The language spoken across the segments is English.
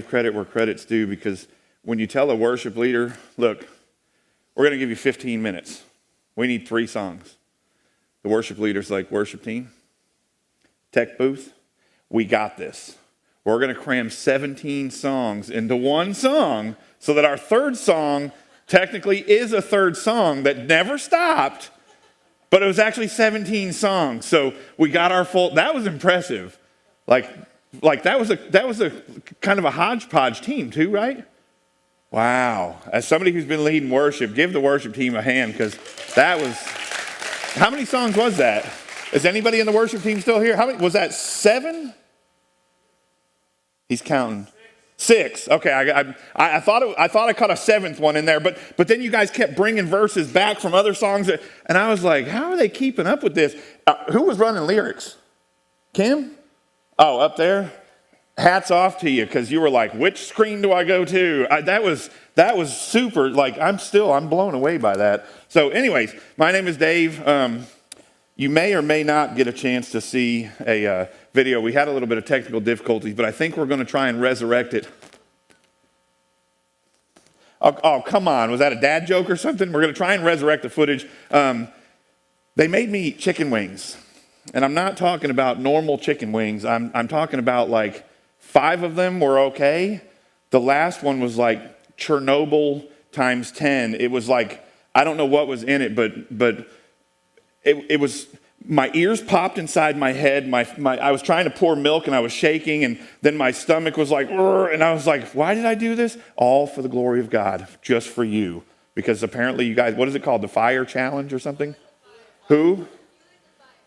give credit where credit's due, because when you tell a worship leader, look, we're going to give you 15 minutes. We need 3 songs. The worship leader's like, worship team, tech booth, we got this. We're going to cram 17 songs into one song so that our third song technically is a third song that never stopped, but it was actually 17 songs. So we got our full, that was impressive. Like that was a kind of a hodgepodge team too, right? Wow. As somebody who's been leading worship, give the worship team a hand, because that was, how many songs was that? Is anybody in the worship team still here? How many, was that 7? He's counting. 6. Okay, I thought I caught a 7th one in there, but then you guys kept bringing verses back from other songs, and I was like, how are they keeping up with this? Who was running lyrics? Kim? Oh, up there? Hats off to you, because you were like, which screen do I go to? That was super. Like, I'm blown away by that. So anyways, my name is Dave. You may or may not get a chance to see a video. We had a little bit of technical difficulties, but I think we're going to try and resurrect it. Oh, come on. Was that a dad joke or something? We're going to try and resurrect the footage. They made me eat chicken wings. And I'm not talking about normal chicken wings. I'm talking about like 5 of them were okay. The last one was like Chernobyl times 10. It was like, I don't know what was in it, but it was, my ears popped inside my head. I was trying to pour milk and I was shaking, and then my stomach was like, and I was like, why did I do this? All for the glory of God, just for you. Because apparently you guys, what is it called? The fire challenge or something? Who?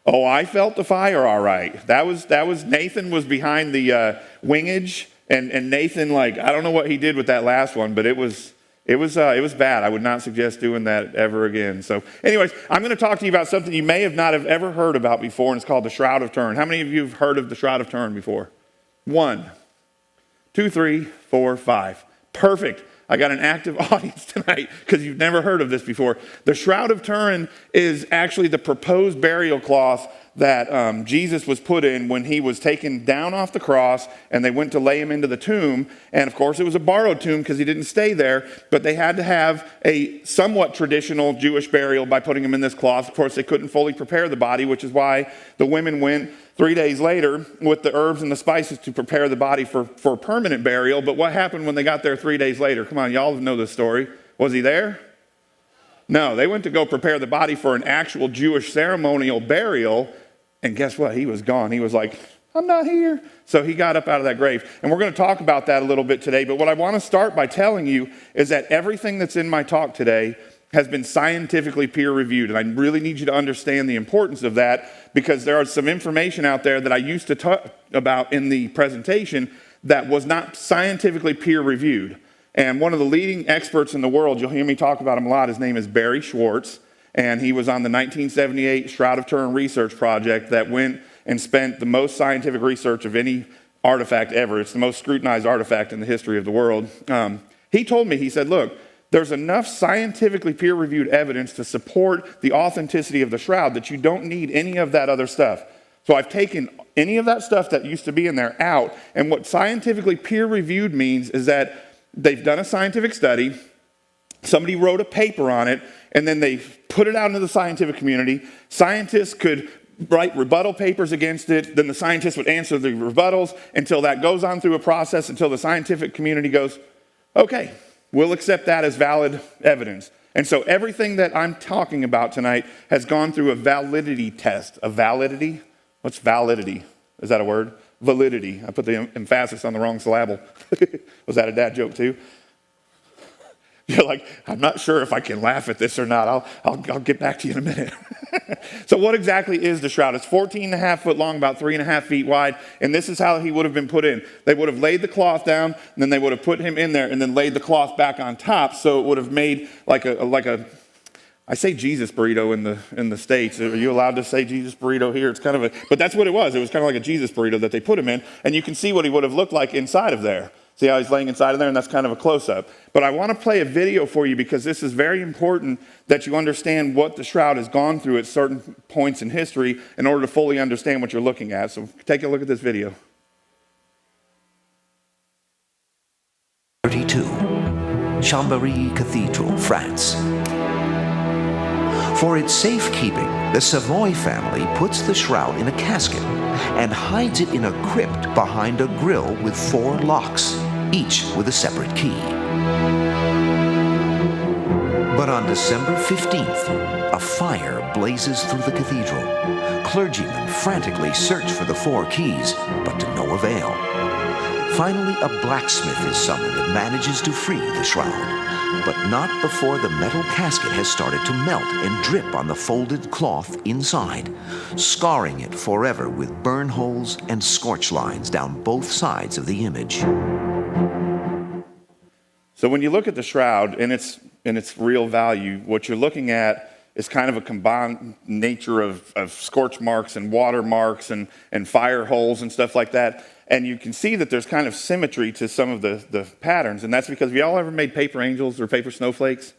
Oh, I felt the fire all right. That was Nathan was behind the wingage, and Nathan, like, I don't know what he did with that last one, but it was bad. I would not suggest doing that ever again. So anyways, I'm going to talk to you about something you may not have ever heard about before, and it's called the Shroud of Turin. How many of you have heard of the Shroud of Turin before? 1, 2, 3, 4, 5. Perfect. I got an active audience tonight because you've never heard of this before. The Shroud of Turin is actually the proposed burial cloth that Jesus was put in when he was taken down off the cross, and they went to lay him into the tomb. And of course, it was a borrowed tomb because he didn't stay there, but they had to have a somewhat traditional Jewish burial by putting him in this cloth. Of course, they couldn't fully prepare the body, which is why the women went 3 days later with the herbs and the spices to prepare the body for permanent burial. But what happened when they got there 3 days later? Come on, y'all know this story. Was he there? No, they went to go prepare the body for an actual Jewish ceremonial burial, and guess what? He was gone. He was like, I'm not here. So he got up out of that grave. And we're going to talk about that a little bit today. But what I want to start by telling you is that everything that's in my talk today has been scientifically peer-reviewed. And I really need you to understand the importance of that, because there is some information out there that I used to talk about in the presentation that was not scientifically peer-reviewed. And one of the leading experts in the world, you'll hear me talk about him a lot, his name is Barry Schwartz. And he was on the 1978 Shroud of Turin research project that went and spent the most scientific research of any artifact ever. It's the most scrutinized artifact in the history of the world. He told me, he said, look, there's enough scientifically peer-reviewed evidence to support the authenticity of the shroud that you don't need any of that other stuff. So I've taken any of that stuff that used to be in there out, and what scientifically peer-reviewed means is that they've done a scientific study, somebody wrote a paper on it, and then they put it out into the scientific community. Scientists could write rebuttal papers against it. Then the scientists would answer the rebuttals until that goes on through a process until the scientific community goes, okay, we'll accept that as valid evidence. And so everything that I'm talking about tonight has gone through a validity test. A validity? What's validity? Is that a word? Validity. I put the emphasis on the wrong syllable. Was that a dad joke too? You're like, I'm not sure if I can laugh at this or not. I'll get back to you in a minute. So what exactly is the shroud? It's 14 and a half foot long, about 3.5 feet wide. And this is how he would have been put in. They would have laid the cloth down, and then they would have put him in there and then laid the cloth back on top. So it would have made like a I say Jesus burrito in the States. Are you allowed to say Jesus burrito here? It's kind of but that's what it was. It was kind of like a Jesus burrito that they put him in. And you can see what he would have looked like inside of there. See how he's laying inside of there? And that's kind of a close-up. But I want to play a video for you because this is very important that you understand what the shroud has gone through at certain points in history in order to fully understand what you're looking at. So take a look at this video. 1902, Chambéry Cathedral, France. For its safekeeping, the Savoy family puts the shroud in a casket and hides it in a crypt behind a grille with 4 locks, each with a separate key. But on December 15th, a fire blazes through the cathedral. Clergymen frantically search for the 4 keys, but to no avail. Finally, a blacksmith is summoned and manages to free the shroud, but not before the metal casket has started to melt and drip on the folded cloth inside, scarring it forever with burn holes and scorch lines down both sides of the image. So when you look at the shroud in its real value, what you're looking at is kind of a combined nature of scorch marks and water marks and fire holes and stuff like that. And you can see that there's kind of symmetry to some of the patterns. And that's because, have y'all ever made paper angels or paper snowflakes?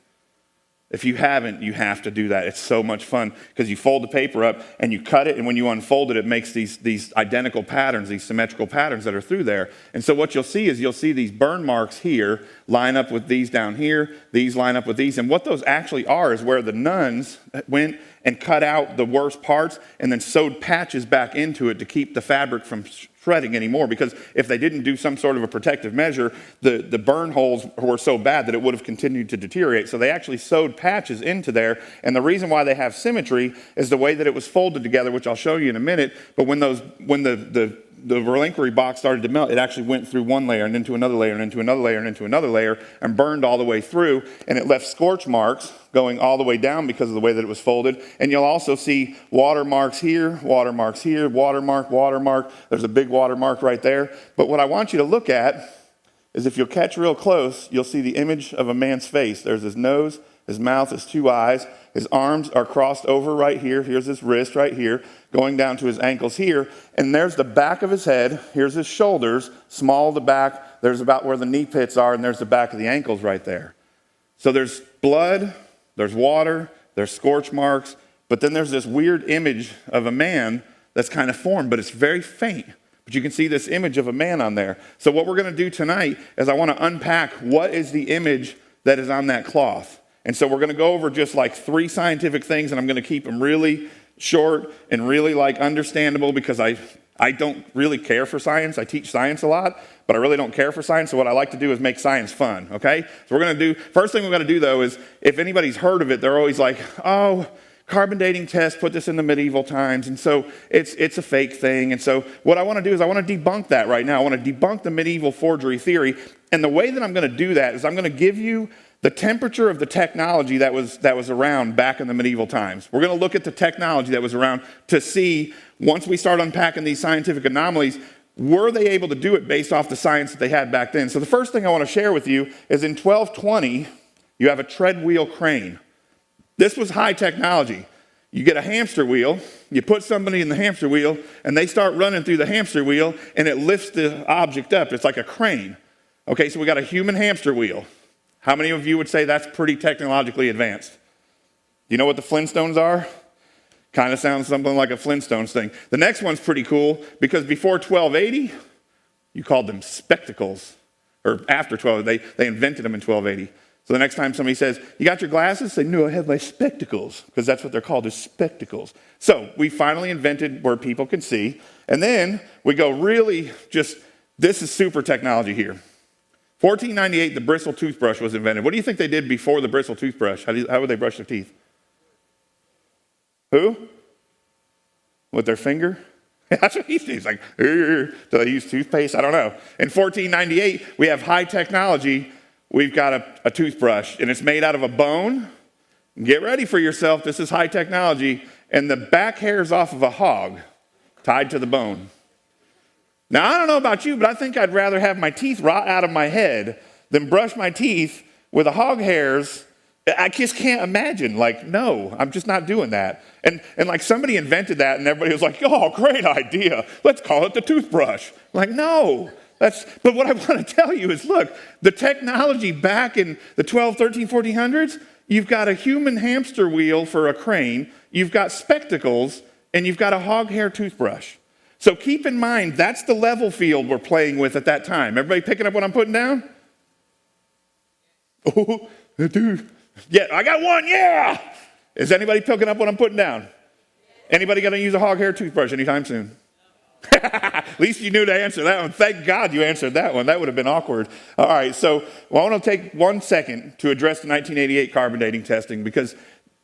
If you haven't, you have to do that. It's so much fun because you fold the paper up and you cut it, and when you unfold it, it makes these identical patterns, these symmetrical patterns that are through there. And so what you'll see is you'll see these burn marks here line up with these down here, these line up with these. And what those actually are is where the nuns went and cut out the worst parts and then sewed patches back into it to keep the fabric from shredding anymore, because if they didn't do some sort of a protective measure, the burn holes were so bad that it would have continued to deteriorate. So they actually sewed patches into there, and the reason why they have symmetry is the way that it was folded together, which I'll show you in a minute. But when the reliquary box started to melt, it actually went through one layer and into another layer and into another layer and into another layer and burned all the way through, and it left scorch marks going all the way down because of the way that it was folded. And you'll also see watermarks here, watermarks here, watermark, watermark. There's a big watermark right there. But what I want you to look at is, if you'll catch real close, you'll see the image of a man's face. There's his nose, his mouth, his 2 eyes. His arms are crossed over right here. Here's his wrist right here, going down to his ankles here. And there's the back of his head. Here's his shoulders, small the back. There's about where the knee pits are, and there's the back of the ankles right there. So there's blood, there's water, there's scorch marks, but then there's this weird image of a man that's kind of formed, but it's very faint. But you can see this image of a man on there. So what we're going to do tonight is I want to unpack what is the image that is on that cloth. And so we're going to go over just like 3 scientific things, and I'm going to keep them really short and really understandable, because I don't really care for science. I teach science a lot, but I really don't care for science. So what I like to do is make science fun, okay? So we're going to do, first thing we're going to do though is, if anybody's heard of it, they're always like, oh, carbon dating test put this in the medieval times, and so it's a fake thing. And so what I want to do is I want to debunk that right now. I want to debunk the medieval forgery theory. And the way that I'm going to do that is I'm going to give you the temperature of the technology that was around back in the medieval times. We're going to look at the technology that was around to see, once we start unpacking these scientific anomalies, were they able to do it based off the science that they had back then? So the first thing I want to share with you is, in 1220, you have a tread wheel crane. This was high technology. You get a hamster wheel, you put somebody in the hamster wheel, and they start running through the hamster wheel, and it lifts the object up. It's like a crane. Okay, so we got a human hamster wheel. How many of you would say that's pretty technologically advanced? Do you know what the Flintstones are? Kind of sounds something like a Flintstones thing. The next one's pretty cool, because before 1280, you called them spectacles. Or after 1280, they invented them in 1280. So the next time somebody says, you got your glasses? Say, no, I have my spectacles, because that's what they're called, is spectacles. So we finally invented where people can see. And then we go really this is super technology here. 1498, the bristle toothbrush was invented. What do you think they did before the bristle toothbrush? How would they brush their teeth? Who? With their finger? That's what he sees. Like, do they use toothpaste? I don't know. In 1498, we have high technology. We've got a toothbrush, and it's made out of a bone. Get ready for yourself. This is high technology. And the back hairs off of a hog tied to the bone. Now, I don't know about you, but I think I'd rather have my teeth rot out of my head than brush my teeth with the hog hairs. I just can't imagine. Like, no, I'm just not doing that. And like, somebody invented that, and everybody was like, oh, great idea. Let's call it the toothbrush. Like, no. But what I want to tell you is, look, the technology back in the 12, 13, 1400s, you've got a human hamster wheel for a crane, you've got spectacles, and you've got a hog hair toothbrush. So keep in mind, that's the level field we're playing with at that time. Everybody picking up what I'm putting down? Oh, dude. Yeah, I got one, yeah. Is anybody picking up what I'm putting down? Anybody going to use a hog hair toothbrush anytime soon? At least you knew to answer that one. Thank God you answered that one. That would have been awkward. All right, so I want to take 1 second to address the 1988 carbon dating testing, because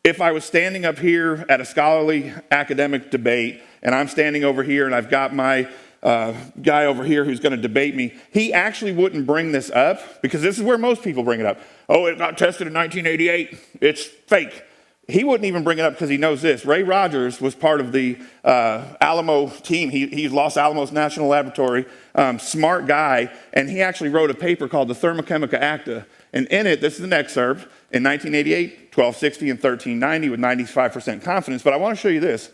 if I was standing up here at a scholarly academic debate and I'm standing over here and I've got my guy over here who's going to debate me, he actually wouldn't bring this up, because this is where most people bring it up. Oh, it got tested in 1988. It's fake. He wouldn't even bring it up because he knows this. Ray Rogers was part of the Alamo team. He's Los Alamos National Laboratory, smart guy, and he actually wrote a paper called the Thermochemica Acta. And in it, this is an excerpt, in 1988, 1260 and 1390 with 95% confidence. But I want to show you this.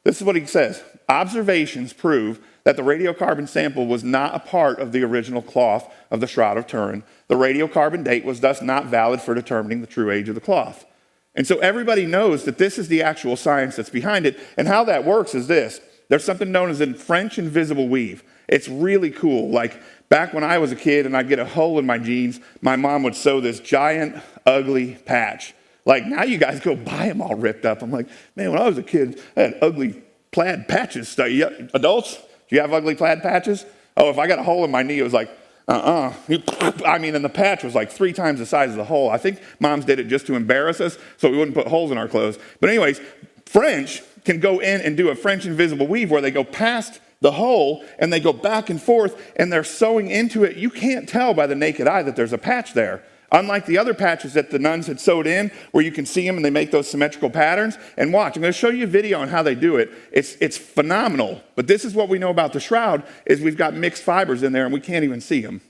This is what he says. Observations prove that the radiocarbon sample was not a part of the original cloth of the Shroud of Turin. The radiocarbon date was thus not valid for determining the true age of the cloth. And so everybody knows that this is the actual science that's behind it. And how that works is this. There's something known as a French invisible weave. It's really cool. Like back when I was a kid and I'd get a hole in my jeans, my mom would sew this giant, ugly patch. Like now you guys go buy them all ripped up. I'm like, man, when I was a kid, I had ugly plaid patches. Adults, do you have ugly plaid patches? Oh, if I got a hole in my knee, it was like, I mean, and the patch was like 3 times the size of the hole. I think moms did it just to embarrass us so we wouldn't put holes in our clothes. But anyways, French can go in and do a French invisible weave where they go past the hole and they go back and forth and they're sewing into it. You can't tell by the naked eye that there's a patch there. Unlike the other patches that the nuns had sewed in, where you can see them and they make those symmetrical patterns. And watch, I'm going to show you a video on how they do it. It's phenomenal. But this is what we know about the shroud, is we've got mixed fibers in there and we can't even see them.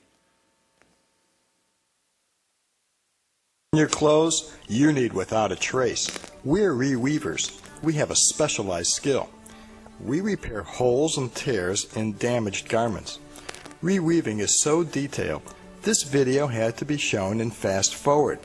Your clothes, you need without a trace. We're reweavers. We have a specialized skill. We repair holes and tears in damaged garments. Reweaving is so detailed, this video had to be shown in fast forward.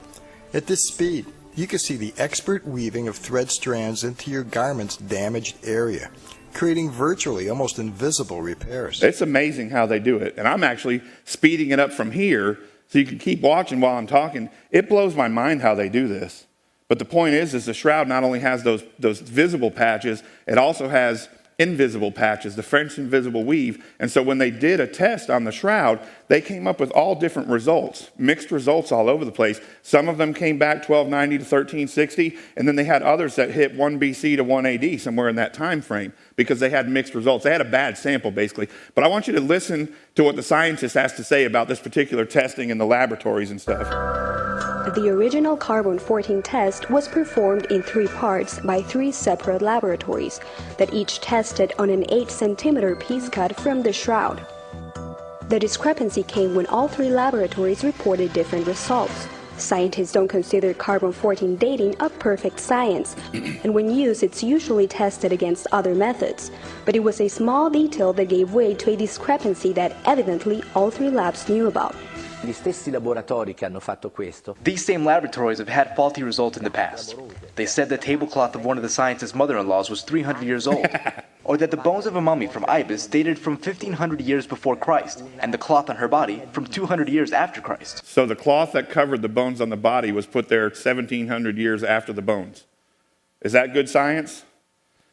At this speed, you can see the expert weaving of thread strands into your garment's damaged area, creating virtually almost invisible repairs. It's amazing how they do it. And I'm actually speeding it up from here so you can keep watching while I'm talking. It blows my mind how they do this. But the point is the shroud not only has those visible patches, it also has invisible patches, the French invisible weave. And so when they did a test on the shroud, they came up with all different results, mixed results all over the place. Some of them came back 1290 to 1360, and then they had others that hit 1 BC to 1 AD, somewhere in that time frame, because they had mixed results. They had a bad sample, basically. But I want you to listen to what the scientist has to say about this particular testing in the laboratories and stuff. The original carbon-14 test was performed in 3 parts by 3 separate laboratories that each tested on an 8-centimeter piece cut from the shroud. The discrepancy came when all 3 laboratories reported different results. Scientists don't consider carbon-14 dating a perfect science, and when used it's usually tested against other methods. But it was a small detail that gave way to a discrepancy that evidently all 3 labs knew about. Gli stessi laboratori che hanno fatto questo. These same laboratories have had faulty results in the past. They said the tablecloth of one of the scientist's mother-in-laws was 300 years old, or that the bones of a mummy from Ibis dated from 1500 years before Christ, and the cloth on her body from 200 years after Christ. So the cloth that covered the bones on the body was put there 1700 years after the bones. Is that good science?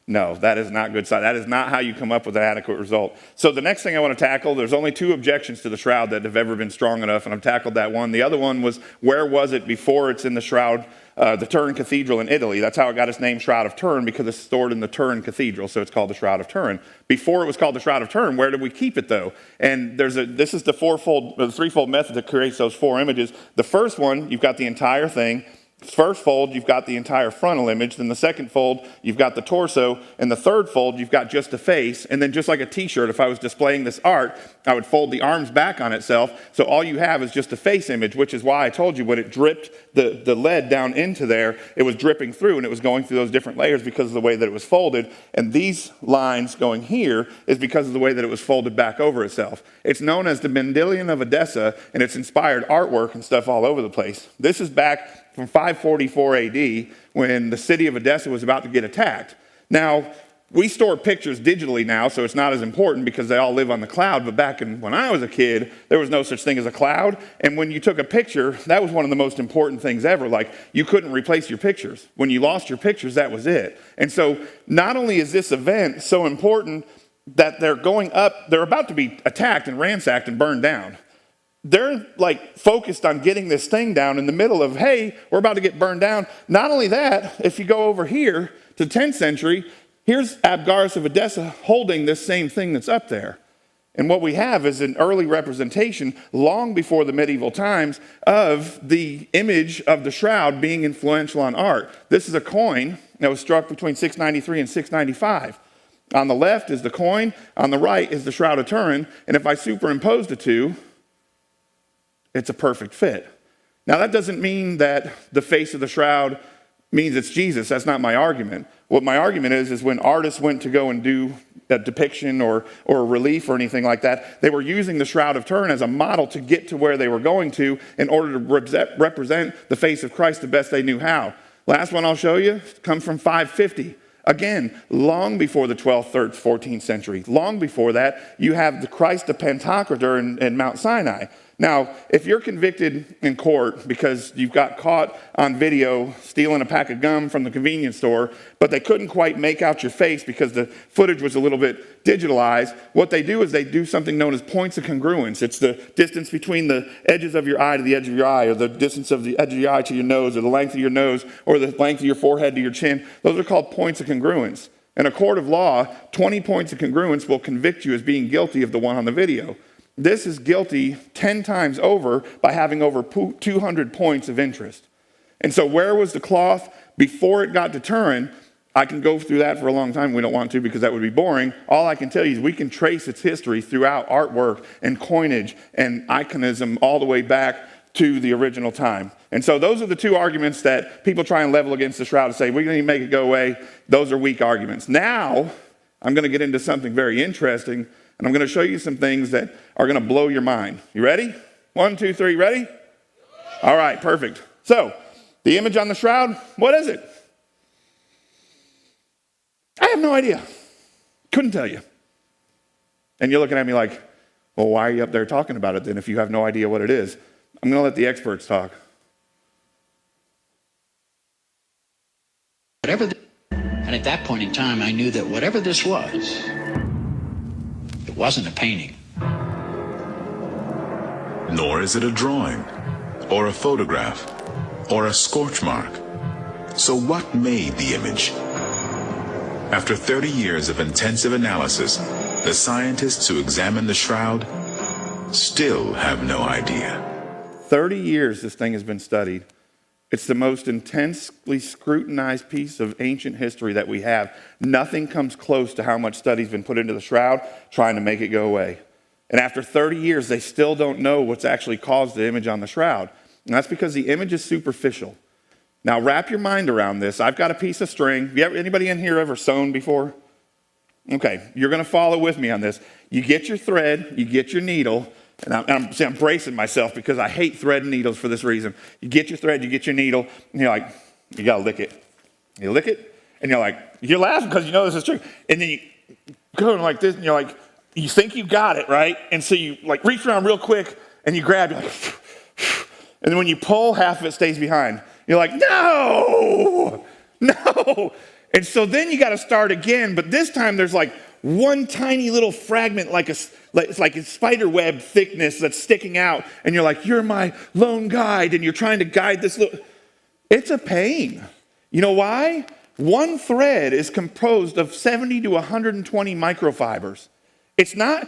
No, that is not good science. That is not how you come up with an adequate result. So the next thing I want to tackle, there's only 2 objections to the shroud that have ever been strong enough, and I've tackled that one. The other one was, where was it before it's in the shroud, the Turin Cathedral in Italy? That's how it got its name, Shroud of Turin, because it's stored in the Turin Cathedral, so it's called the Shroud of Turin. Before it was called the Shroud of Turin, where did we keep it, though? And this is the threefold method that creates those 4 images. The first one, you've got the entire thing. First fold, you've got the entire frontal image. Then the second fold, you've got the torso. And the third fold, you've got just the face. And then just like a t-shirt, if I was displaying this art, I would fold the arms back on itself. So all you have is just a face image, which is why I told you when it dripped the lead down into there, it was dripping through and it was going through those different layers because of the way that it was folded. And these lines going here is because of the way that it was folded back over itself. It's known as the Mendelian of Edessa, and it's inspired artwork and stuff all over the place. This is back from 544 AD when the city of Edessa was about to get attacked. Now, we store pictures digitally now, so it's not as important because they all live on the cloud. But back when I was a kid, there was no such thing as a cloud. And when you took a picture, that was one of the most important things ever. Like, you couldn't replace your pictures. When you lost your pictures, that was it. And so not only is this event so important that they're about to be attacked and ransacked and burned down. They're like focused on getting this thing down in the middle of, hey, we're about to get burned down. Not only that, if you go over here to the 10th century, here's Abgarus of Edessa holding this same thing that's up there. And what we have is an early representation, long before the medieval times, of the image of the shroud being influential on art. This is a coin that was struck between 693 and 695. On the left is the coin, on the right is the Shroud of Turin, and if I superimpose the two, it's a perfect fit. Now, that doesn't mean that the face of the shroud means it's Jesus. That's not my argument. What my argument is when artists went to go and do a depiction or a relief or anything like that, they were using the Shroud of Turin as a model to get to where they were going to in order to represent the face of Christ the best they knew how. Last one I'll show you comes from 550. Again, long before the 12th, 3rd, 14th century. Long before that, you have the Christ the Pantocrator in Mount Sinai. Now, if you're convicted in court because you've got caught on video stealing a pack of gum from the convenience store, but they couldn't quite make out your face because the footage was a little bit digitalized, what they do is they do something known as points of congruence. It's the distance between the edges of your eye to the edge of your eye, or the distance of the edge of your eye to your nose, or the length of your nose, or the length of your forehead to your chin. Those are called points of congruence. In a court of law, 20 points of congruence will convict you as being guilty of the one on the video. This is guilty 10 times over by having over 200 points of interest. And so where was the cloth before it got to Turin? I can go through that for a long time. We don't want to because that would be boring. All I can tell you is we can trace its history throughout artwork and coinage and iconism all the way back to the original time. And so those are the two arguments that people try and level against the shroud to say, we're going to make it go away. Those are weak arguments. Now, I'm going to get into something very interesting, and I'm going to show you some things that are going to blow your mind. You ready? 1, 2, 3, ready? All right, perfect. So, the image on the shroud, what is it? I have no idea. Couldn't tell you. And you're looking at me like, well, why are you up there talking about it then if you have no idea what it is? I'm going to let the experts talk. And at that point in time, I knew that whatever this was, it wasn't a painting. Nor is it a drawing, or a photograph, or a scorch mark. So what made the image? After 30 years of intensive analysis, the scientists who examined the shroud still have no idea. 30 years this thing has been studied. It's the most intensely scrutinized piece of ancient history that we have. Nothing comes close to how much study's been put into the shroud trying to make it go away. And after 30 years, they still don't know what's actually caused the image on the shroud. And that's because the image is superficial. Now, wrap your mind around this. I've got a piece of string. Anybody in here ever sewn before? Okay, you're going to follow with me on this. You get your thread, you get your needle, and I'm bracing myself because I hate thread and needles for this reason. You get your thread, you get your needle, and you're like, you got to lick it. You lick it, and you're like, you're laughing because you know this is true. And then you go like this, and you're like, you think you got it, right? And so you like reach around real quick, and you grab, you're like, and then when you pull, half of it stays behind. You're like, no. And so then you got to start again, but this time there's like one tiny little fragment, it's like a spider web thickness that's sticking out, and you're like, you're my lone guide, and you're trying to guide this little. It's a pain. You know why? One thread is composed of 70 to 120 microfibers. It's not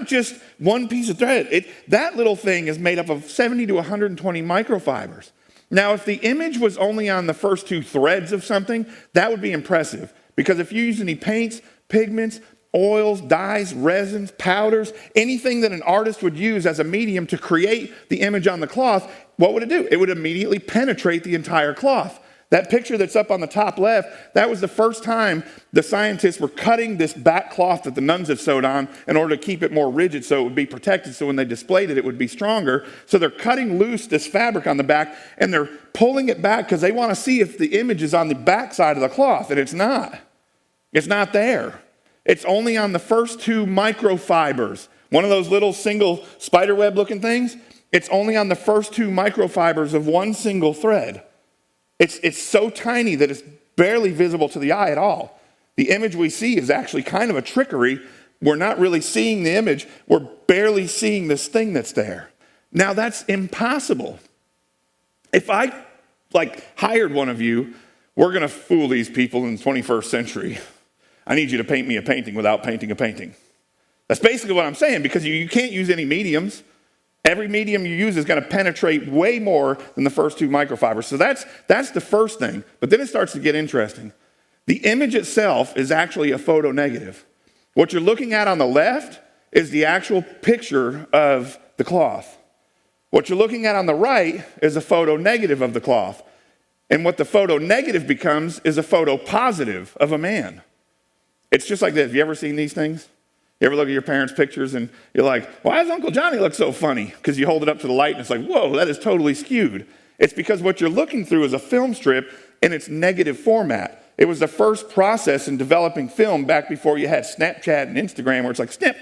just one piece of thread. That little thing is made up of 70 to 120 microfibers. Now, if the image was only on the first two threads of something, that would be impressive. Because if you use any paints, pigments, oils, dyes, resins, powders, anything that an artist would use as a medium to create the image on the cloth, what would it do? It would immediately penetrate the entire cloth. That picture that's up on the top left, that was the first time the scientists were cutting this back cloth that the nuns had sewed on in order to keep it more rigid so it would be protected, so when they displayed it, it would be stronger. So they're cutting loose this fabric on the back, and they're pulling it back because they want to see if the image is on the back side of the cloth, and it's not. It's not there. It's only on the first two microfibers. One of those little single spiderweb looking things, it's only on the first two microfibers of one single thread. It's so tiny that it's barely visible to the eye at all. The image we see is actually kind of a trickery. We're not really seeing the image. We're barely seeing this thing that's there. Now that's impossible. If I hired one of you, we're going to fool these people in the 21st century. I need you to paint me a painting without painting a painting. That's basically what I'm saying, because you can't use any mediums. Every medium you use is going to penetrate way more than the first two microfibers. So that's the first thing. But then it starts to get interesting. The image itself is actually a photo negative. What you're looking at on the left is the actual picture of the cloth. What you're looking at on the right is a photo negative of the cloth. And what the photo negative becomes is a photo positive of a man. It's just like this. Have you ever seen these things? You ever look at your parents' pictures and you're like, why does Uncle Johnny look so funny? Because you hold it up to the light and it's like, whoa, that is totally skewed. It's because what you're looking through is a film strip in its negative format. It was the first process in developing film back before you had Snapchat and Instagram, where it's like, snap,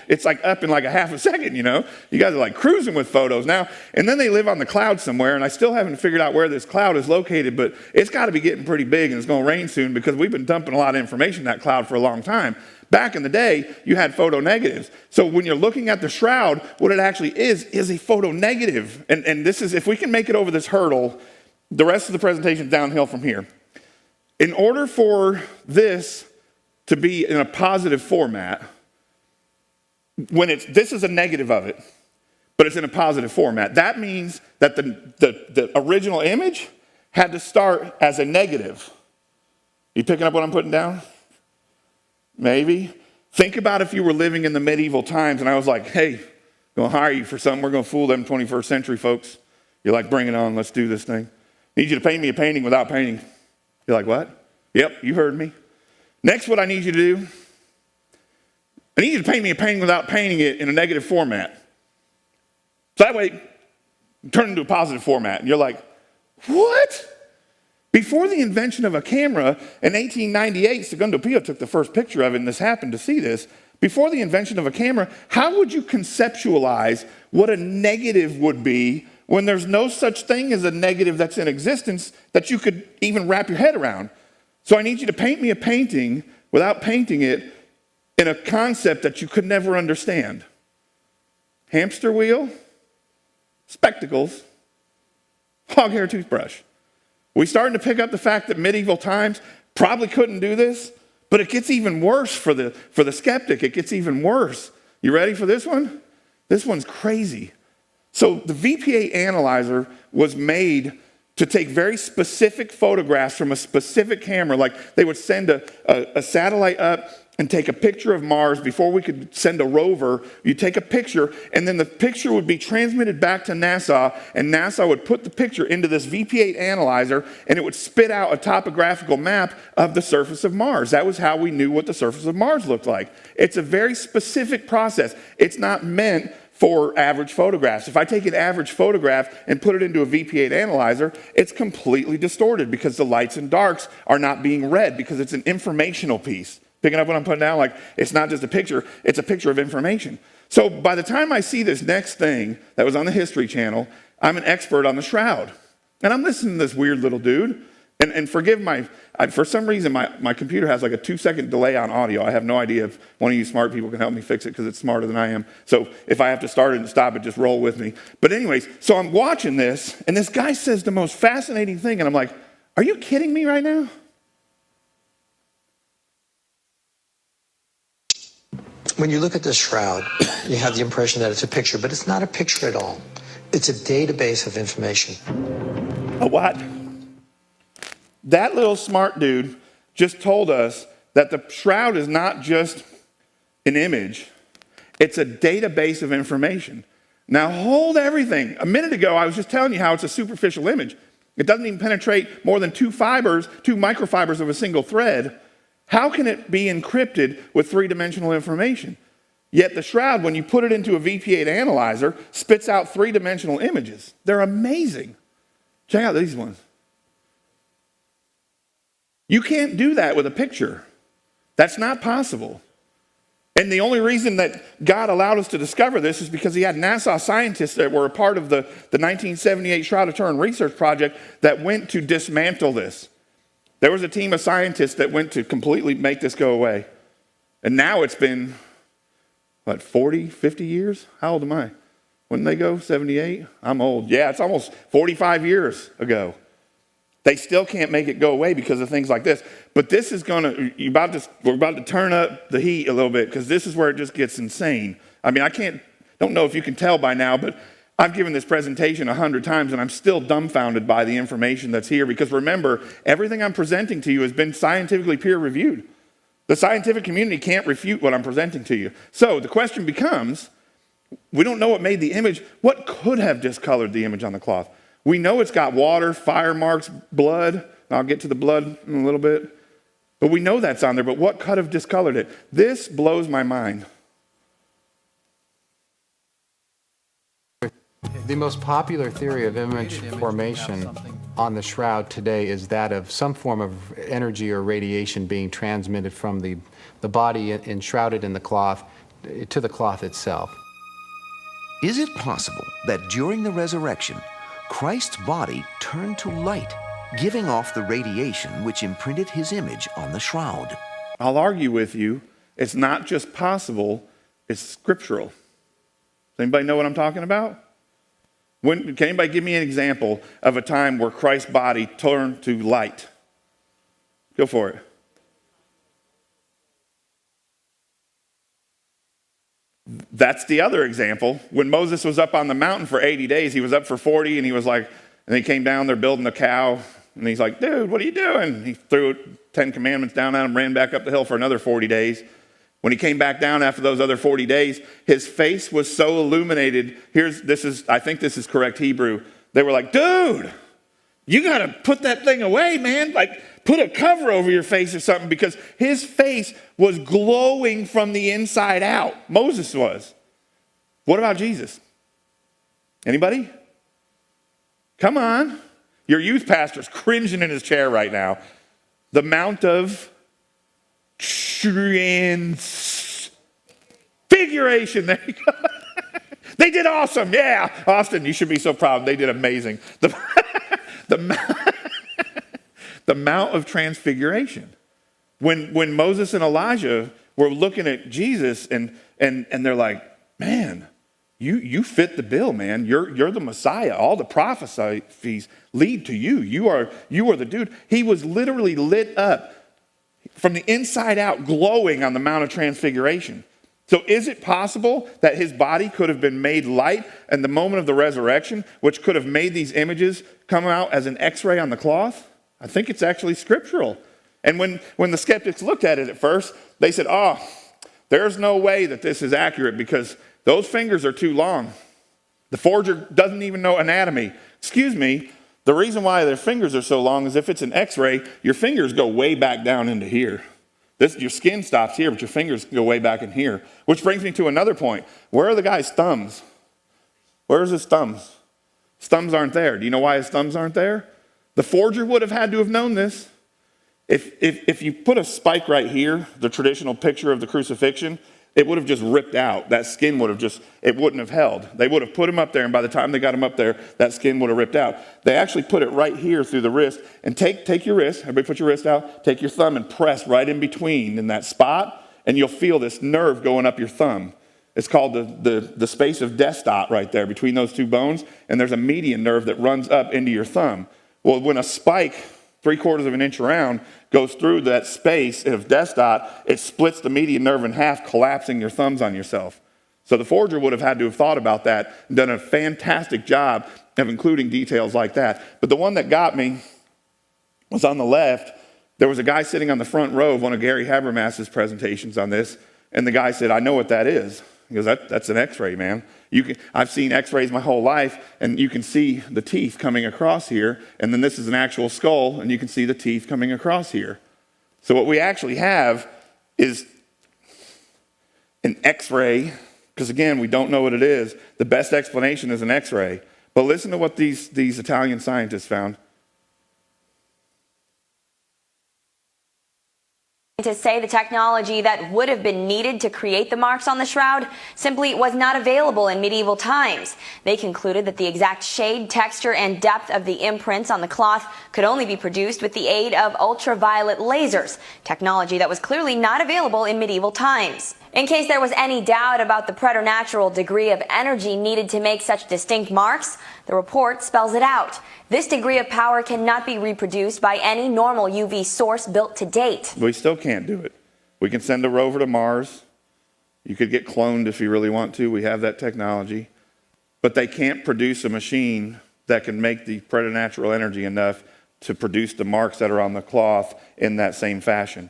it's like up in like a half a second, you know? You guys are like cruising with photos now. And then they live on the cloud somewhere, and I still haven't figured out where this cloud is located, but it's got to be getting pretty big, and it's going to rain soon, because we've been dumping a lot of information in that cloud for a long time. Back in the day, you had photo negatives. So when you're looking at the shroud, what it actually is a photo negative. And this is, if we can make it over this hurdle, the rest of the presentation is downhill from here. In order for this to be in a positive format, this is a negative of it, but it's in a positive format. That means that the original image had to start as a negative. You picking up what I'm putting down? Maybe. Think about if you were living in the medieval times and I was like, hey, going to hire you for something. We're going to fool them 21st century folks. You're like, bring it on. Let's do this thing. Need you to paint me a painting without painting. You're like, what? Yep, you heard me. Next, what I need you to do, I need you to paint me a painting without painting it in a negative format. So that way, turn it into a positive format. And you're like, what? Before the invention of a camera in 1898, Segundo Pio took the first picture of it, and this happened to see this. Before the invention of a camera, how would you conceptualize what a negative would be when there's no such thing as a negative that's in existence that you could even wrap your head around? So I need you to paint me a painting without painting it in a concept that you could never understand. Hamster wheel, spectacles, hog hair toothbrush. We starting to pick up the fact that medieval times probably couldn't do this, but it gets even worse for the skeptic. It gets even worse. You ready for this one? This one's crazy. So the VPA analyzer was made to take very specific photographs from a specific camera. Like they would send a satellite up and take a picture of Mars before we could send a rover. You take a picture, and then the picture would be transmitted back to NASA, and NASA would put the picture into this VP8 analyzer, and it would spit out a topographical map of the surface of Mars. That was how we knew what the surface of Mars looked like. It's a very specific process. It's not meant for average photographs. If I take an average photograph and put it into a VP8 analyzer, it's completely distorted because the lights and darks are not being read, because it's an informational piece. Picking up what I'm putting down? Like, it's not just a picture, it's a picture of information. So by the time I see this next thing that was on the History Channel, I'm an expert on the Shroud. And I'm listening to this weird little dude. And forgive for some reason, my computer has like a 2-second delay on audio. I have no idea if one of you smart people can help me fix it, because it's smarter than I am. So if I have to start it and stop it, just roll with me. But anyways, so I'm watching this, and this guy says the most fascinating thing, and I'm like, are you kidding me right now? When you look at the shroud, you have the impression that it's a picture, but it's not a picture at all. It's a database of information. A what? That little smart dude just told us that the shroud is not just an image. It's a database of information. Now hold everything. A minute ago, I was just telling you how it's a superficial image. It doesn't even penetrate more than 2 microfibers of a single thread. How can it be encrypted with 3-dimensional information? Yet the shroud, when you put it into a VP8 analyzer, spits out 3-dimensional images. They're amazing. Check out these ones. You can't do that with a picture. That's not possible. And the only reason that God allowed us to discover this is because he had NASA scientists that were a part of the 1978 Shroud of Turin research project that went to dismantle this. There was a team of scientists that went to completely make this go away. And now it's been, 40, 50 years? How old am I? When did they go? 78? I'm old. Yeah, it's almost 45 years ago. They still can't make it go away because of things like this. But this is we're about to turn up the heat a little bit because this is where it just gets insane. I mean, don't know if you can tell by now, but I've given this presentation 100 times and I'm still dumbfounded by the information that's here because remember, everything I'm presenting to you has been scientifically peer reviewed. The scientific community can't refute what I'm presenting to you. So the question becomes, we don't know what made the image. What could have discolored the image on the cloth? We know it's got water, fire marks, blood. And I'll get to the blood in a little bit. But we know that's on there. But what could have discolored it? This blows my mind. The most popular theory of image formation on the shroud today is that of some form of energy or radiation being transmitted from the body enshrouded in the cloth to the cloth itself. Is it possible that during the resurrection, Christ's body turned to light, giving off the radiation which imprinted his image on the shroud? I'll argue with you, it's not just possible, it's scriptural. Does anybody know what I'm talking about? Can anybody give me an example of a time where Christ's body turned to light? Go for it. That's the other example. When Moses was up on the mountain for 80 days, he was up for 40 and and he came down there building a cow and he's like, dude, what are you doing? He threw 10 commandments down at him, ran back up the hill for another 40 days. When he came back down after those other 40 days, his face was so illuminated. I think this is correct Hebrew. They were like, dude, you got to put that thing away, man. Like, put a cover over your face or something, because his face was glowing from the inside out. Moses was. What about Jesus? Anybody? Come on. Your youth pastor's cringing in his chair right now. The Mount of Transfiguration. There you go. They did awesome. Yeah. Austin, you should be so proud. They did amazing. The Mount of Transfiguration. When Moses and Elijah were looking at Jesus and they're like, man, you fit the bill, man. You're the Messiah. All the prophecies lead to you. You are the dude. He was literally lit up from the inside out, glowing on the Mount of Transfiguration. So is it possible that his body could have been made light in the moment of the resurrection, which could have made these images come out as an X-ray on the cloth? I think it's actually scriptural. And when the skeptics looked at it at first, they said, there's no way that this is accurate because those fingers are too long. The forger doesn't even know anatomy. Excuse me, the reason why their fingers are so long is if it's an X-ray, your fingers go way back down into here. Your skin stops here, but your fingers go way back in here. Which brings me to another point. Where are the guy's thumbs? Where's his thumbs? His thumbs aren't there. Do you know why his thumbs aren't there? The forger would have had to have known this. If you put a spike right here, the traditional picture of the crucifixion, it would have just ripped out. That skin would have it wouldn't have held. They would have put him up there, and by the time they got him up there, that skin would have ripped out. They actually put it right here through the wrist, and take your wrist, everybody put your wrist out, take your thumb and press right in between in that spot, and you'll feel this nerve going up your thumb. It's called the space of destot right there between those two bones, and there's a median nerve that runs up into your thumb. Well, when a spike 3/4 of an inch around goes through that space of destot, it splits the median nerve in half, collapsing your thumbs on yourself. So the forger would have had to have thought about that and done a fantastic job of including details like that. But the one that got me was on the left. There was a guy sitting on the front row of one of Gary Habermas's presentations on this, and the guy said, I know what that is. He goes, that's an X-ray, man. I've seen X-rays my whole life, and you can see the teeth coming across here, and then this is an actual skull, and you can see the teeth coming across here. So what we actually have is an X-ray, because again, we don't know what it is. The best explanation is an X-ray. But listen to what these Italian scientists found. Scientists say the technology that would have been needed to create the marks on the shroud simply was not available in medieval times. They concluded that the exact shade, texture, and depth of the imprints on the cloth could only be produced with the aid of ultraviolet lasers, technology that was clearly not available in medieval times. In case there was any doubt about the preternatural degree of energy needed to make such distinct marks, the report spells it out. This degree of power cannot be reproduced by any normal UV source built to date. We still can't do it. We can send a rover to Mars. You could get cloned if you really want to. We have that technology. But they can't produce a machine that can make the preternatural energy enough to produce the marks that are on the cloth in that same fashion.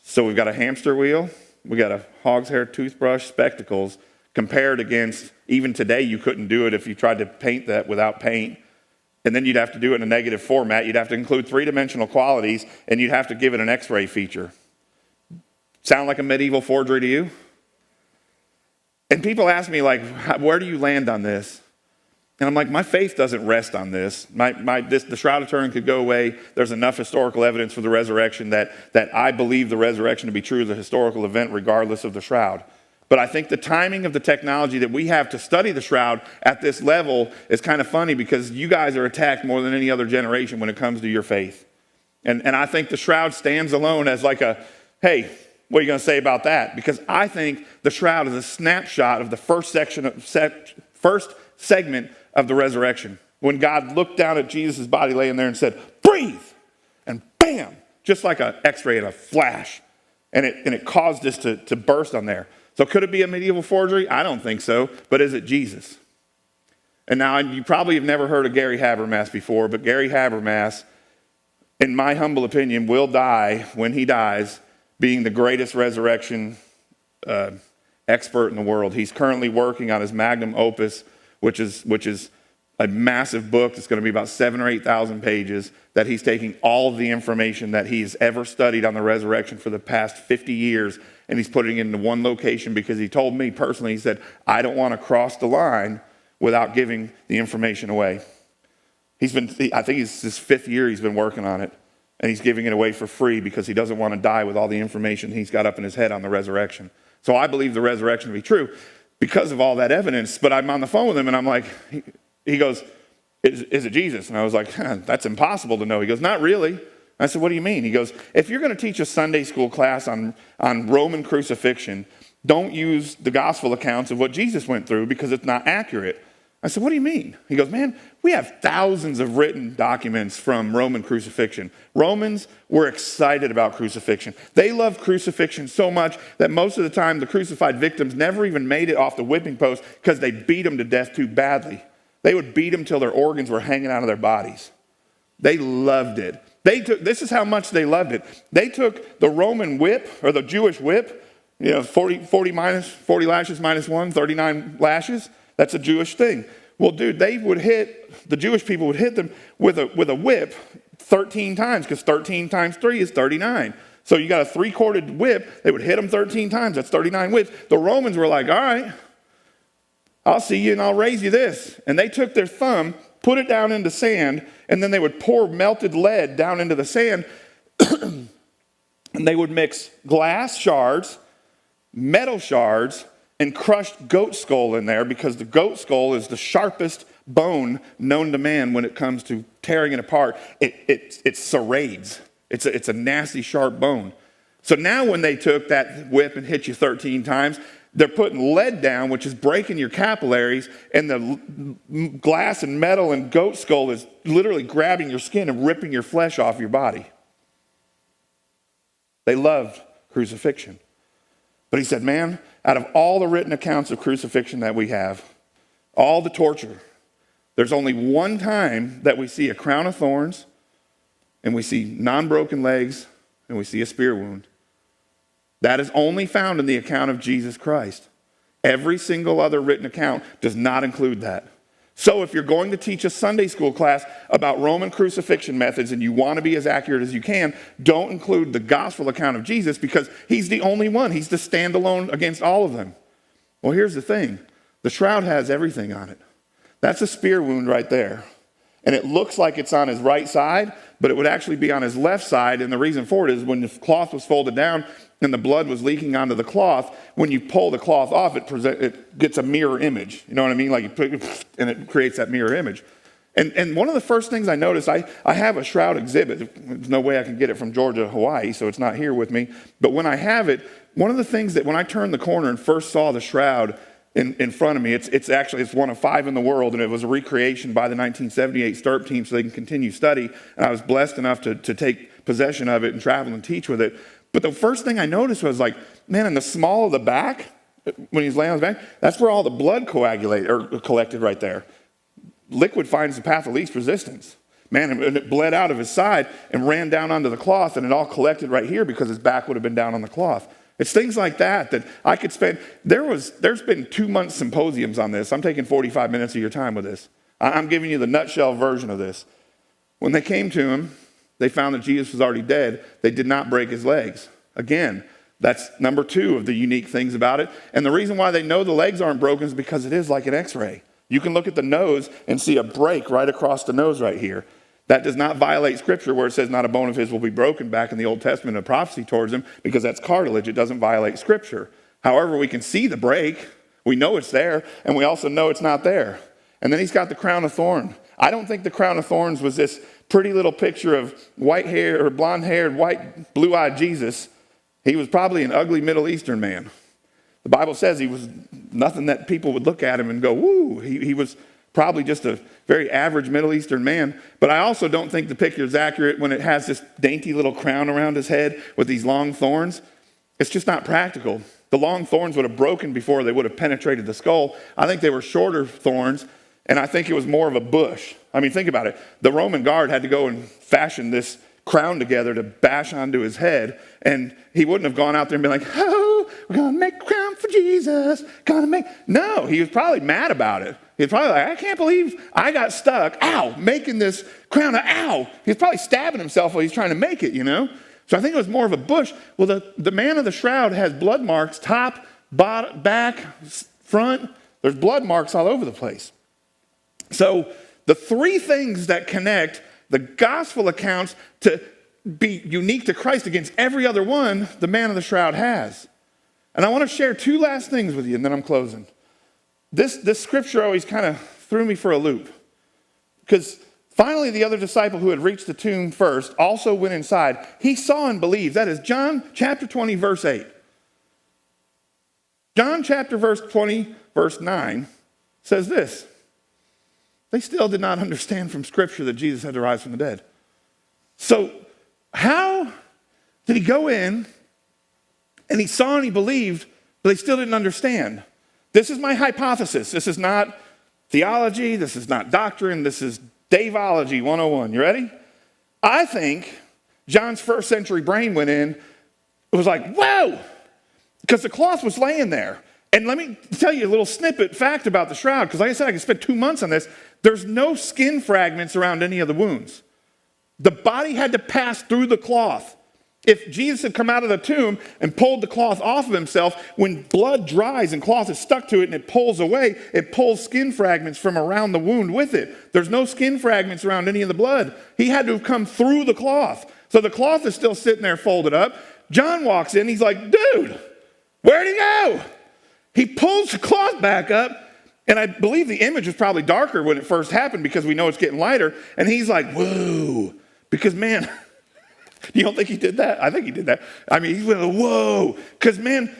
So we've got a hamster wheel. We got a hog's hair toothbrush, spectacles, compared against, even today you couldn't do it if you tried to paint that without paint. And then you'd have to do it in a negative format. You'd have to include three-dimensional qualities, and you'd have to give it an X-ray feature. Sound like a medieval forgery to you? And people ask me, like, where do you land on this? And I'm like, my faith doesn't rest on this. The Shroud of Turin could go away. There's enough historical evidence for the resurrection that I believe the resurrection to be true as a historical event regardless of the shroud. But I think the timing of the technology that we have to study the shroud at this level is kind of funny because you guys are attacked more than any other generation when it comes to your faith. And I think the shroud stands alone as like a, hey, what are you going to say about that? Because I think the shroud is a snapshot of the first segment of the resurrection. When God looked down at Jesus' body laying there and said, breathe, and bam, just like an X-ray in a flash. And it caused this to burst on there. So could it be a medieval forgery? I don't think so, but is it Jesus? And now you probably have never heard of Gary Habermas before, but Gary Habermas, in my humble opinion, will die when he dies being the greatest resurrection expert in the world. He's currently working on his magnum opus, which is a massive book that's going to be about 7,000 or 8,000 pages, that he's taking all of the information that he's ever studied on the resurrection for the past 50 years, and he's putting it into one location because he told me personally, he said, I don't want to cross the line without giving the information away. I think it's his 5th year he's been working on it, and he's giving it away for free because he doesn't want to die with all the information he's got up in his head on the resurrection. So I believe the resurrection to be true because of all that evidence, but I'm on the phone with him and I'm like, he goes, is it Jesus? And I was like, that's impossible to know. He goes, not really. I said, what do you mean? He goes, if you're going to teach a Sunday school class on Roman crucifixion, don't use the gospel accounts of what Jesus went through because it's not accurate. I said, what do you mean? He goes, man, we have thousands of written documents from Roman crucifixion. Romans were excited about crucifixion. They loved crucifixion so much that most of the time the crucified victims never even made it off the whipping post because they beat them to death too badly. They would beat them till their organs were hanging out of their bodies. They loved it. This is how much they loved it. They took the Roman whip, or the Jewish whip, 40 lashes minus 1, 39 lashes. That's a Jewish thing. Well, dude, the Jewish people would hit them with a whip 13 times, because 13 times 3 is 39. So you got a 3-corded whip. They would hit them 13 times. That's 39 whips. The Romans were like, all right, I'll see you and I'll raise you this. And they took their thumb, put it down into sand, and then they would pour melted lead down into the sand, and they would mix glass shards, metal shards, and crushed goat skull in there, because the goat skull is the sharpest bone known to man when it comes to tearing it apart. It serrates. It's a nasty, sharp bone. So now when they took that whip and hit you 13 times, they're putting lead down, which is breaking your capillaries, and the glass and metal and goat skull is literally grabbing your skin and ripping your flesh off your body. They loved crucifixion. But he said, man, out of all the written accounts of crucifixion that we have, all the torture, there's only one time that we see a crown of thorns, and we see non-broken legs, and we see a spear wound. That is only found in the account of Jesus Christ. Every single other written account does not include that. So if you're going to teach a Sunday school class about Roman crucifixion methods and you want to be as accurate as you can, don't include the gospel account of Jesus, because he's the only one. He's the standalone against all of them. Well, here's the thing. The shroud has everything on it. That's a spear wound right there. and it looks like it's on his right side, but it would actually be on his left side. And the reason for it is when the cloth was folded down and the blood was leaking onto the cloth, when you pull the cloth off, it gets a mirror image. You know what I mean? Like you put it, and it creates that mirror image. And one of the first things I noticed, I have a shroud exhibit. There's no way I can get it from Georgia, Hawaii, so it's not here with me. But when I have it, one of the things that when I turned the corner and first saw the shroud in front of me, it's one of 5 in the world, and it was a recreation by the 1978 STURP team so they can continue study. And I was blessed enough to take possession of it and travel and teach with it. But the first thing I noticed was like, man, in the small of the back, when he's laying on his back, that's where all the blood collected right there. Liquid finds the path of least resistance. Man, and it bled out of his side and ran down onto the cloth, and it all collected right here because his back would have been down on the cloth. It's things like that I could spend. There's been 2-month symposiums on this. I'm taking 45 minutes of your time with this. I'm giving you the nutshell version of this. When they came to him, they found that Jesus was already dead. They did not break his legs. Again, that's number 2 of the unique things about it. And the reason why they know the legs aren't broken is because it is like an x-ray. You can look at the nose and see a break right across the nose right here. That does not violate Scripture where it says not a bone of his will be broken back in the Old Testament, a prophecy towards him, because that's cartilage. It doesn't violate Scripture. However, we can see the break. We know it's there, and we also know it's not there. And then he's got the crown of thorns. I don't think the crown of thorns was this pretty little picture of white hair or blonde-haired, white, blue-eyed Jesus. He was probably an ugly Middle Eastern man. The Bible says he was nothing that people would look at him and go, woo. He was probably just a very average Middle Eastern man. But I also don't think the picture is accurate when it has this dainty little crown around his head with these long thorns. It's just not practical. The long thorns would have broken before they would have penetrated the skull. I think they were shorter thorns, and I think it was more of a bush. I mean, think about it. The Roman guard had to go and fashion this crown together to bash onto his head, and he wouldn't have gone out there and been like, oh, we're going to make a crown for Jesus. No, he was probably mad about it. He was probably like, I can't believe I got stuck, making this crown, He was probably stabbing himself while he's trying to make it, So I think it was more of a bush. Well, the man of the shroud has blood marks, top, bottom, back, front. There's blood marks all over the place. So the 3 things that connect the gospel accounts to be unique to Christ against every other one, the man of the shroud has. And I want to share 2 last things with you, and then I'm closing. This scripture always kind of threw me for a loop. Because finally the other disciple who had reached the tomb first also went inside. He saw and believed. That is John chapter 20, verse 8. John chapter 20, verse 9 says this. They still did not understand from Scripture that Jesus had to rise from the dead. So how did he go in and he saw and he believed, but they still didn't understand? This is my hypothesis. This is not theology. This is not doctrine. This is Daveology 101. You ready? I think John's first century brain went in. It was like, whoa, because the cloth was laying there. And let me tell you a little snippet fact about the shroud, because like I said, I could spend 2 months on this. There's no skin fragments around any of the wounds. The body had to pass through the cloth. If Jesus had come out of the tomb and pulled the cloth off of himself, when blood dries and cloth is stuck to it and it pulls away, it pulls skin fragments from around the wound with it. There's no skin fragments around any of the blood. He had to have come through the cloth. So the cloth is still sitting there folded up. John walks in, he's like, dude, where'd he go? He pulls the cloth back up, and I believe the image was probably darker when it first happened because we know it's getting lighter. And he's like, whoa, because man, you don't think he did that? I think he did that. I mean, he went, whoa, because man,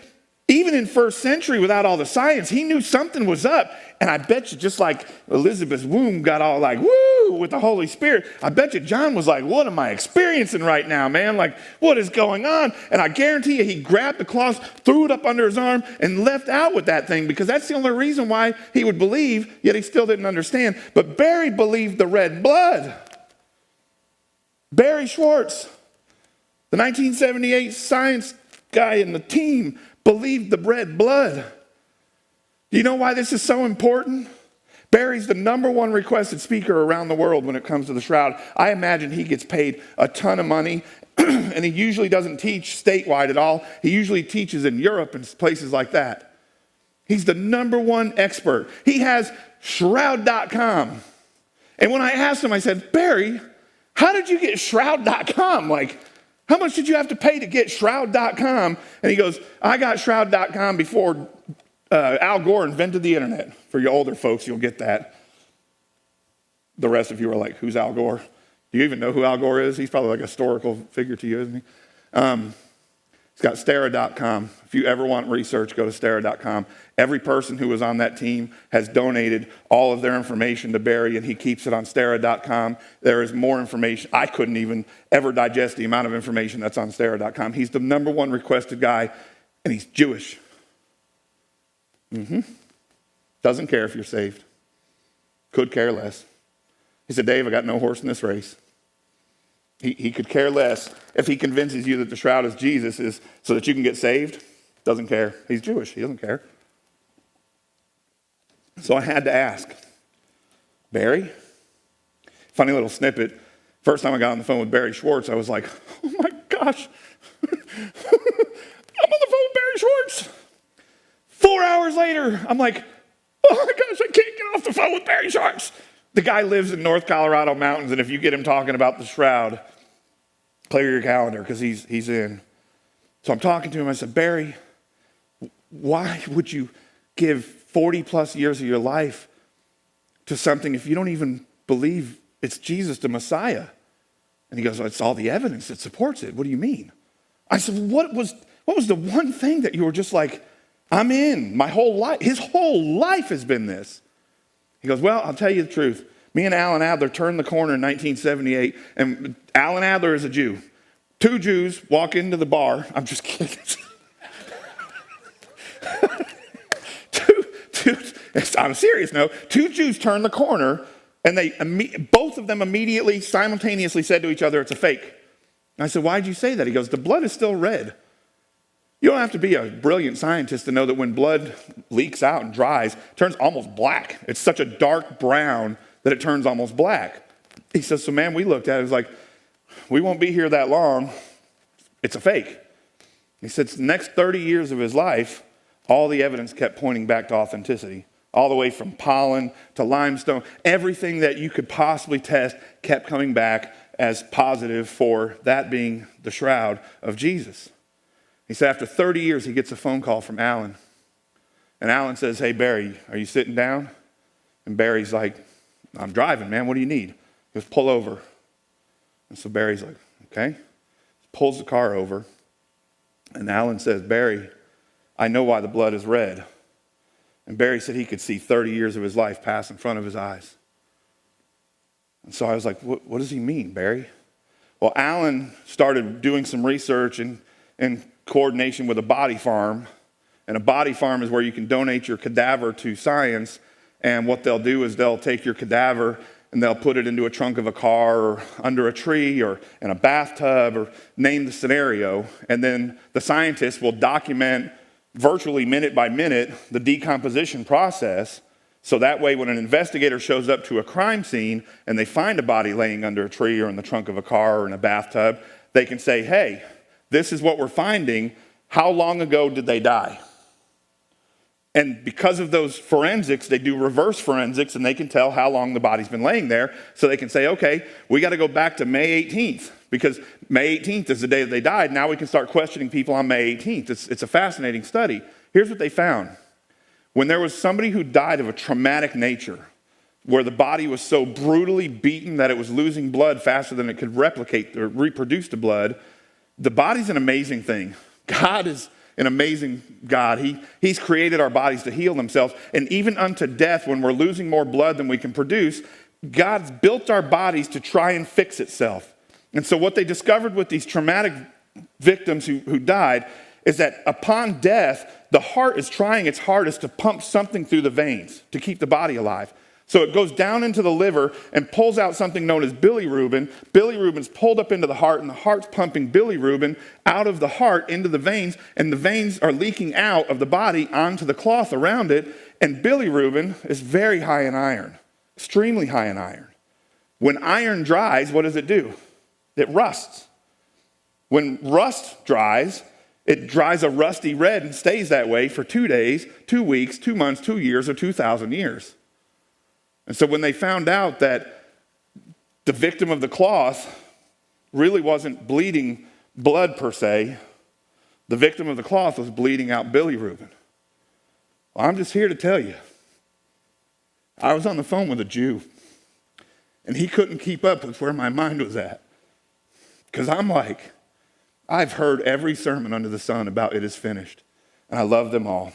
even in first century without all the science, he knew something was up. And I bet you just like Elizabeth's womb got all like, woo, with the Holy Spirit, I bet you John was like, what am I experiencing right now, man? Like, what is going on? And I guarantee you he grabbed the cloth, threw it up under his arm, and left out with that thing because that's the only reason why he would believe, yet he still didn't understand. But Barry believed the red blood. Barry Schwartz, the 1978 science guy in the team, believed the red blood. Do you know why this is so important? Barry's the #1 requested speaker around the world when it comes to the shroud. I imagine he gets paid a ton of money, and he usually doesn't teach statewide at all. He usually teaches in Europe and places like that. He's the #1 expert. He has shroud.com. And when I asked him, I said, Barry, how did you get Shroud.com? Like, how much did you have to pay to get Shroud.com? And he goes, I got Shroud.com before Al Gore invented the internet. For you older folks, you'll get that. The rest of you are like, who's Al Gore? Do you even know who Al Gore is? He's probably like a historical figure to you, isn't he? He's got Stera.com. If you ever want research, go to Stera.com. Every person who was on that team has donated all of their information to Barry, and he keeps it on Stera.com. There is more information. I couldn't even ever digest the amount of information that's on Stera.com. He's the number one requested guy, and he's Jewish. Doesn't care if you're saved. Could care less. He said, Dave, I got no horse in this race. He could care less if he convinces you that the shroud is Jesus is so that you can get saved. Doesn't care. He's Jewish. He doesn't care. So I had to ask, Barry? Funny little snippet. First time I got on the phone with Barry Schwartz, I was like, oh my gosh. I'm on the phone with Barry Schwartz. 4 hours later, I'm like, oh my gosh, I can't get off the phone with Barry Schwartz. The guy lives in North Colorado mountains, and if you get him talking about the shroud, clear your calendar because he's in. So I'm talking to him. I said, Barry, why would you give 40 plus years of your life to something if you don't even believe it's Jesus the Messiah? And he goes, well, it's all the evidence that supports it. What do you mean? I said, what was the one thing that you were just like, I'm in my whole life? His whole life has been this. He goes, well, I'll tell you the truth. Me and Alan Adler turned the corner in 1978, and Alan Adler is a Jew. Two Jews walk into the bar. I'm just kidding. I'm serious, no. Two Jews turned the corner, and both of them immediately, simultaneously said to each other, it's a fake. And I said, why'd you say that? He goes, the blood is still red. You don't have to be a brilliant scientist to know that when blood leaks out and dries, it turns almost black. It's such a dark brown that it turns almost black. He says, so man, we looked at it, it was like, we won't be here that long. It's a fake. He said, the next 30 years of his life, all the evidence kept pointing back to authenticity. All the way from pollen to limestone, everything that you could possibly test kept coming back as positive for that being the shroud of Jesus. He said after 30 years, he gets a phone call from Alan. And Alan says, hey, Barry, are you sitting down? And Barry's like, I'm driving, man. What do you need? He goes, pull over. And so Barry's like, okay. Pulls the car over. And Alan says, Barry, I know why the blood is red. And Barry said he could see 30 years of his life pass in front of his eyes. And so I was like, what does he mean, Barry? Well, Alan started doing some research in coordination with a body farm. And a body farm is where you can donate your cadaver to science. And what they'll do is they'll take your cadaver and they'll put it into a trunk of a car or under a tree or in a bathtub or name the scenario. And then the scientists will document virtually minute by minute the decomposition process. So that way when an investigator shows up to a crime scene and they find a body laying under a tree or in the trunk of a car or in a bathtub, they can say, hey, this is what we're finding. How long ago did they die? And because of those forensics, they do reverse forensics and they can tell how long the body's been laying there. So they can say, okay, we got to go back to May 18th because May 18th is the day that they died. Now we can start questioning people on May 18th. It's a fascinating study. Here's what they found. When there was somebody who died of a traumatic nature, where the body was so brutally beaten that it was losing blood faster than it could replicate or reproduce the blood, the body's an amazing thing. God is an amazing God. He's created our bodies to heal themselves. And even unto death, when we're losing more blood than we can produce, God's built our bodies to try and fix itself. And so what they discovered with these traumatic victims who died is that upon death, the heart is trying its hardest to pump something through the veins to keep the body alive. So it goes down into the liver and pulls out something known as bilirubin. Bilirubin's pulled up into the heart, and the heart's pumping bilirubin out of the heart into the veins, and the veins are leaking out of the body onto the cloth around it, and bilirubin is very high in iron, extremely high in iron. When iron dries, what does it do? It rusts. When rust dries, it dries a rusty red and stays that way for 2 days, 2 weeks, 2 months, 2 years, or 2,000 years. And so when they found out that the victim of the cloth really wasn't bleeding blood per se. The victim of the cloth was bleeding out bilirubin. Well, I'm just here to tell you, I was on the phone with a Jew, and he couldn't keep up with where my mind was at. Because I'm like, I've heard every sermon under the sun about it is finished, and I love them all.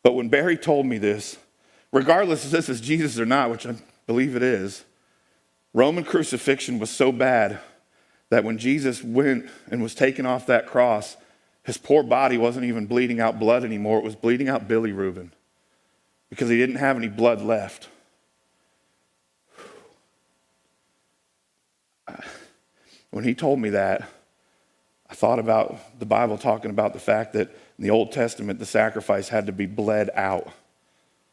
But when Barry told me this, regardless if this is Jesus or not, which I believe it is, Roman crucifixion was so bad that when Jesus went and was taken off that cross, his poor body wasn't even bleeding out blood anymore. It was bleeding out bilirubin because he didn't have any blood left. When he told me that, I thought about the Bible talking about the fact that in the Old Testament, the sacrifice had to be bled out.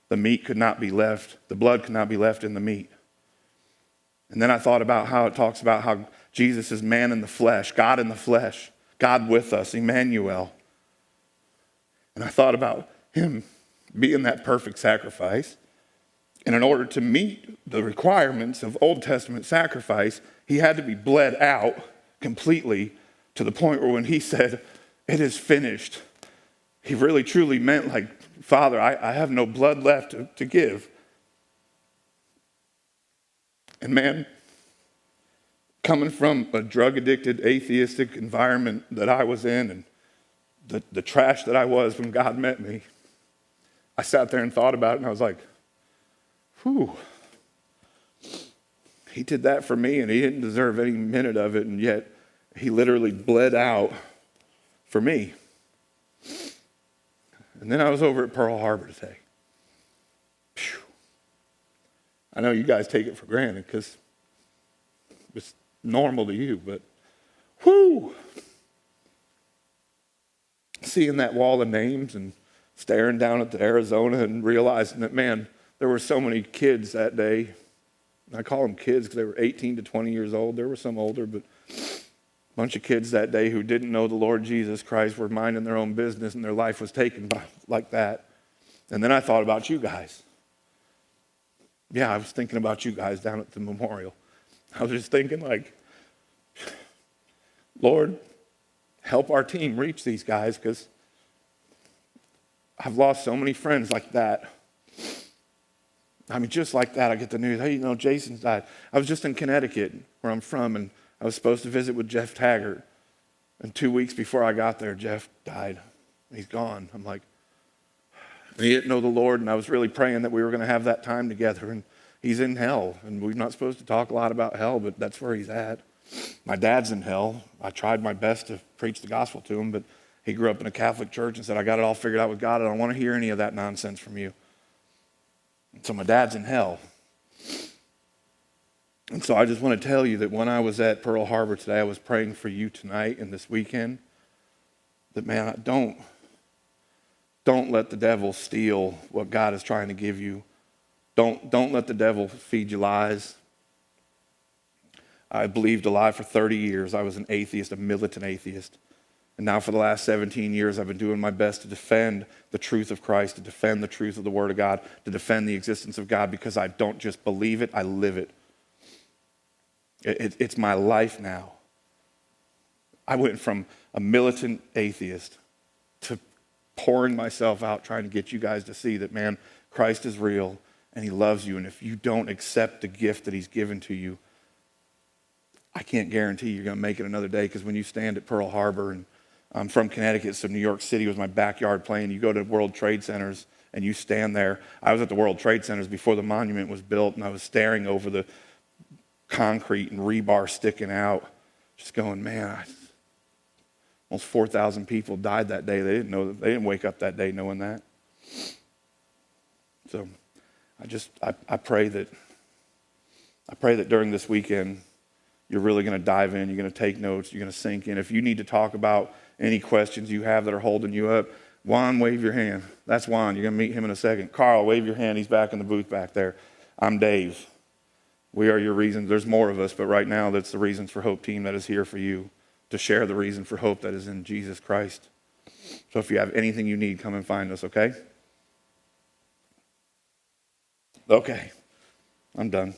The meat could not be left, the blood could not be left in the meat. And then I thought about how it talks about how Jesus is man in the flesh, God in the flesh, God with us, Emmanuel. And I thought about him being that perfect sacrifice. And in order to meet the requirements of Old Testament sacrifice, he had to be bled out completely to the point where when he said, "It is finished," he really truly meant like, "Father, I have no blood left to give." And man, coming from a drug-addicted, atheistic environment that I was in and the trash that I was when God met me, I sat there and thought about it and I was like, whew. He did that for me and he didn't deserve any minute of it, and yet he literally bled out for me. And then I was over at Pearl Harbor today. Phew. I know you guys take it for granted because it's normal to you, but whoo! Seeing that wall of names and staring down at the Arizona and realizing that, man, there were so many kids that day. I call them kids because they were 18 to 20 years old. There were some older, but a bunch of kids that day who didn't know the Lord Jesus Christ were minding their own business and their life was taken by like that. And then I thought about you guys. Yeah, I was thinking about you guys down at the memorial. I was just thinking like, Lord, help our team reach these guys because I've lost so many friends like that. I mean, just like that, I get the news, hey, Jason's died. I was just in Connecticut, where I'm from, and I was supposed to visit with Jeff Taggart. And 2 weeks before I got there, Jeff died. He's gone. I'm like, he didn't know the Lord, and I was really praying that we were going to have that time together. And he's in hell, and we're not supposed to talk a lot about hell, but that's where he's at. My dad's in hell. I tried my best to preach the gospel to him, but he grew up in a Catholic church and said, I got it all figured out with God. I don't want to hear any of that nonsense from you. And so my dad's in hell. And so I just want to tell you that when I was at Pearl Harbor today, I was praying for you tonight and this weekend, that, man, don't let the devil steal what God is trying to give you. Don't let the devil feed you lies. I believed a lie for 30 years. I was an atheist, a militant atheist. And now for the last 17 years, I've been doing my best to defend the truth of Christ, to defend the truth of the Word of God, to defend the existence of God, because I don't just believe it, I live it. It's my life now. I went from a militant atheist to pouring myself out trying to get you guys to see that, man, Christ is real and he loves you. And if you don't accept the gift that he's given to you, I can't guarantee you're going to make it another day, because when you stand at Pearl Harbor, and I'm from Connecticut, so New York City was my backyard playing. You go to World Trade Centers and you stand there. I was at the World Trade Centers before the monument was built, and I was staring over the concrete and rebar sticking out, just going, man, almost 4,000 people died that day. They didn't wake up that day knowing that. So I pray that during this weekend, you're really going to dive in, you're going to take notes, you're going to sink in. If you need to talk about any questions you have that are holding you up, Juan, wave your hand. That's Juan. You're going to meet him in a second. Carl, wave your hand. He's back in the booth back there. I'm Dave. We are your reasons. There's more of us, but right now that's the Reasons for Hope team that is here for you to share the reason for hope that is in Jesus Christ. So if you have anything you need, come and find us, okay? Okay. I'm done.